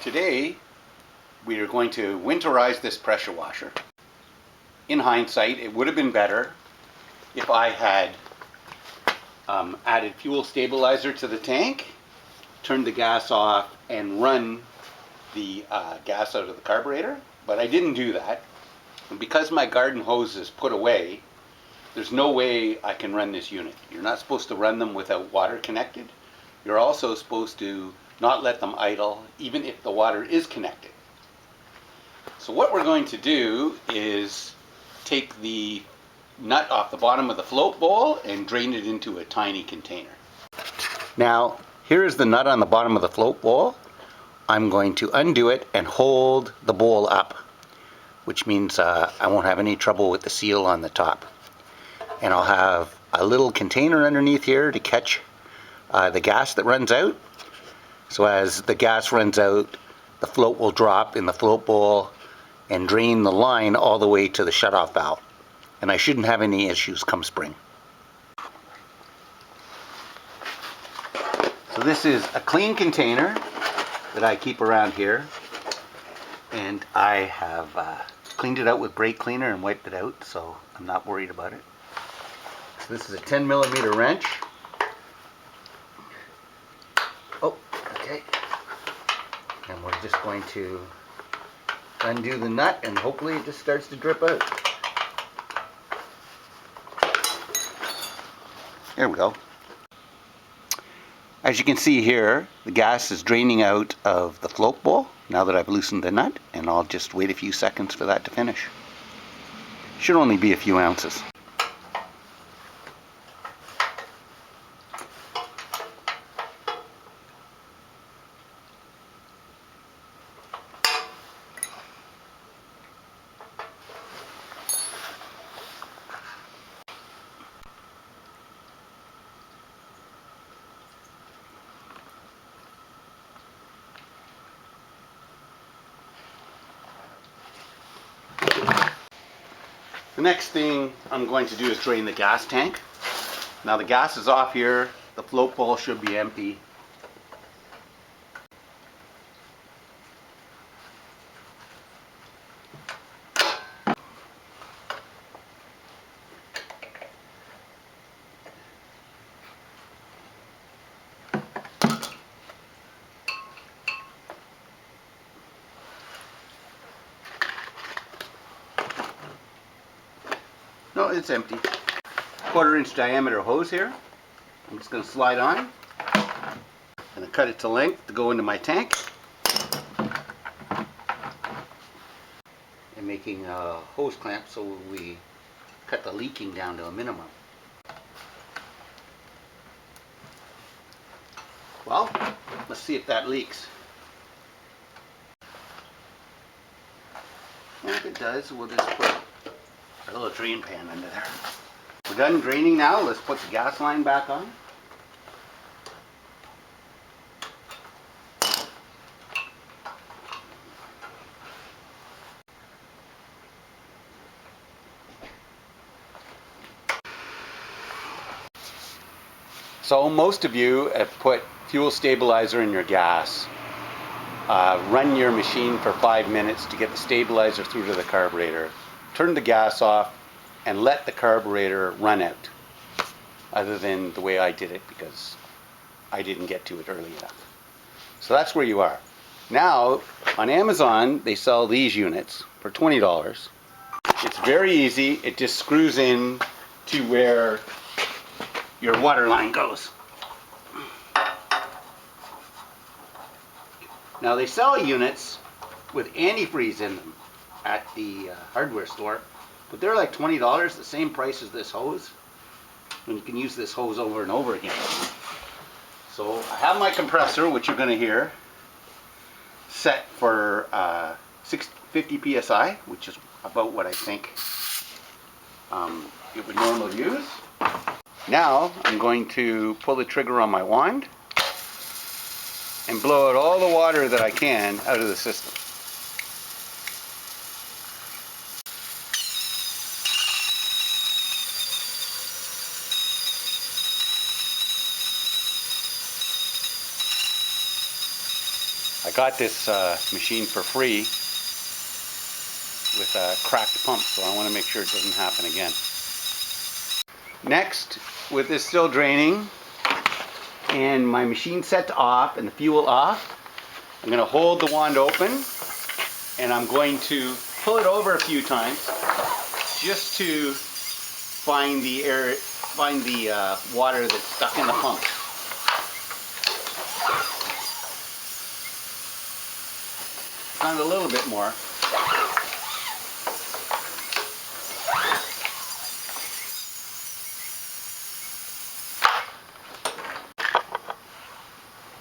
Today we are going to winterize this pressure washer. In hindsight, it would have been better if I had added fuel stabilizer to the tank, turned the gas off, and run the gas out of the carburetor, but I didn't do that. And because my garden hose is put away, there's no way I can run this unit. You're not supposed to run them without water connected. You're also supposed to not let them idle, even if the water is connected. So what we're going to do is take the nut off the bottom of the float bowl and drain it into a tiny container. Now, here is the nut on the bottom of the float bowl. I'm going to undo it and hold the bowl up, which means I won't have any trouble with the seal on the top. And I'll have a little container underneath here to catch the gas that runs out. So as the gas runs out, the float will drop in the float bowl and drain the line all the way to the shutoff valve. And I shouldn't have any issues come spring. So this is a clean container that I keep around here, and I have cleaned it out with brake cleaner and wiped it out, so I'm not worried about it. So this is a 10mm wrench. Oh, okay. And we're just going to undo the nut, and hopefully it just starts to drip out. There we go. As you can see here, the gas is draining out of the float bowl now that I've loosened the nut, and I'll just wait a few seconds for that to finish. Should only be a few ounces. The next thing I'm going to do is drain the gas tank. Now the gas is off here, the float bowl should be empty. No, it's empty. 1/4-inch diameter hose here. I'm just going to slide on and cut it to length to go into my tank. And making a hose clamp so we cut the leaking down to a minimum. Well, let's see if that leaks. And if it does, we'll just put a little drain pan under there. We're done draining now. Let's put the gas line back on. So most of you have put fuel stabilizer in your gas. Run your machine for 5 minutes to get the stabilizer through to the carburetor. Turn the gas off and let the carburetor run out, other than the way I did it because I didn't get to it early enough. So that's where you are. Now on Amazon they sell these units for $20. It's very easy. It just screws in to where your water line goes. Now they sell units with antifreeze in them at the hardware store, but they're like $20, the same price as this hose, and you can use this hose over and over again. So I have my compressor, which you're going to hear, set for 650 psi, which is about what I think it would normally use. Now I'm going to pull the trigger on my wand and blow out all the water that I can out of the system. I got this machine for free with a cracked pump, so I want to make sure it doesn't happen again. Next, with this still draining and my machine set to off and the fuel off, I'm going to hold the wand open and I'm going to pull it over a few times just to find the air, find the water that's stuck in the pump. Found a little bit more.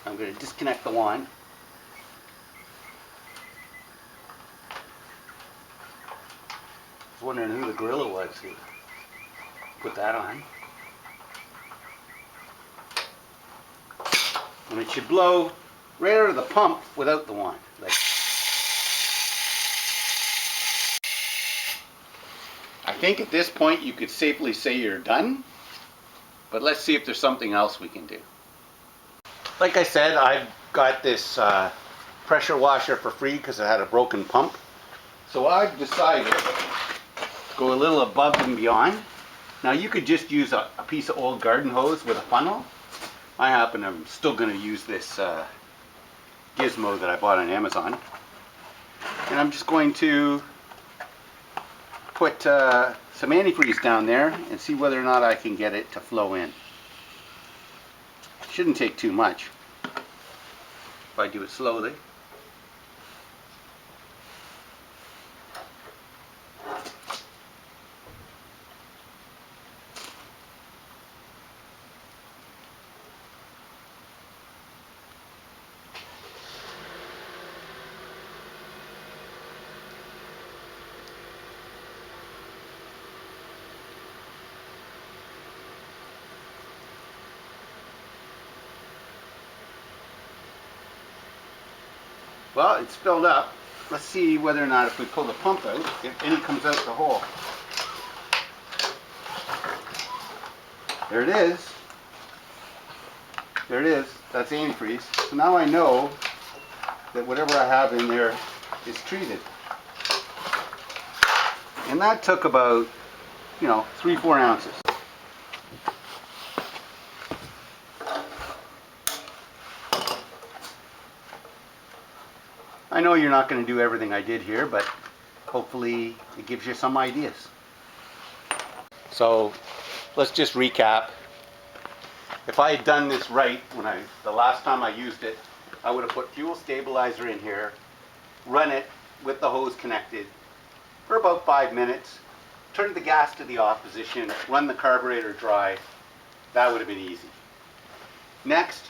I'm going to disconnect the wand. I was wondering who the gorilla was who put that on. And it should blow right out of the pump without the wand. Like, I think at this point you could safely say you're done, but let's see if there's something else we can do. Like I said, I've got this pressure washer for free because it had a broken pump. So I've decided to go a little above and beyond. Now you could just use a piece of old garden hose with a funnel. I'm still going to use this gizmo that I bought on Amazon. And I'm just going to put some antifreeze down there and see whether or not I can get it to flow in. Shouldn't take too much if I do it slowly. Well, it's filled up. Let's see whether or not if we pull the pump out, if any comes out the hole. There it is. There it is. That's antifreeze. So now I know that whatever I have in there is treated. And that took about, 3-4 ounces. I know you're not going to do everything I did here, but hopefully it gives you some ideas. So let's just recap. If I had done this right the last time I used it, I would have put fuel stabilizer in here, run it with the hose connected for about 5 minutes, turn the gas to the off position, run the carburetor dry. That would have been easy. Next,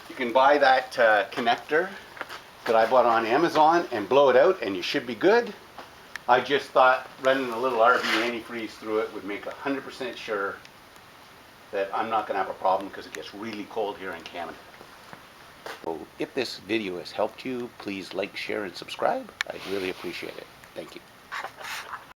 you can buy that connector that I bought on Amazon and blow it out and you should be good. I just thought running a little RV antifreeze through it would make 100% sure that I'm not going to have a problem because it gets really cold here in Canada. So if this video has helped you, please like, share, and subscribe. I'd really appreciate it. Thank you.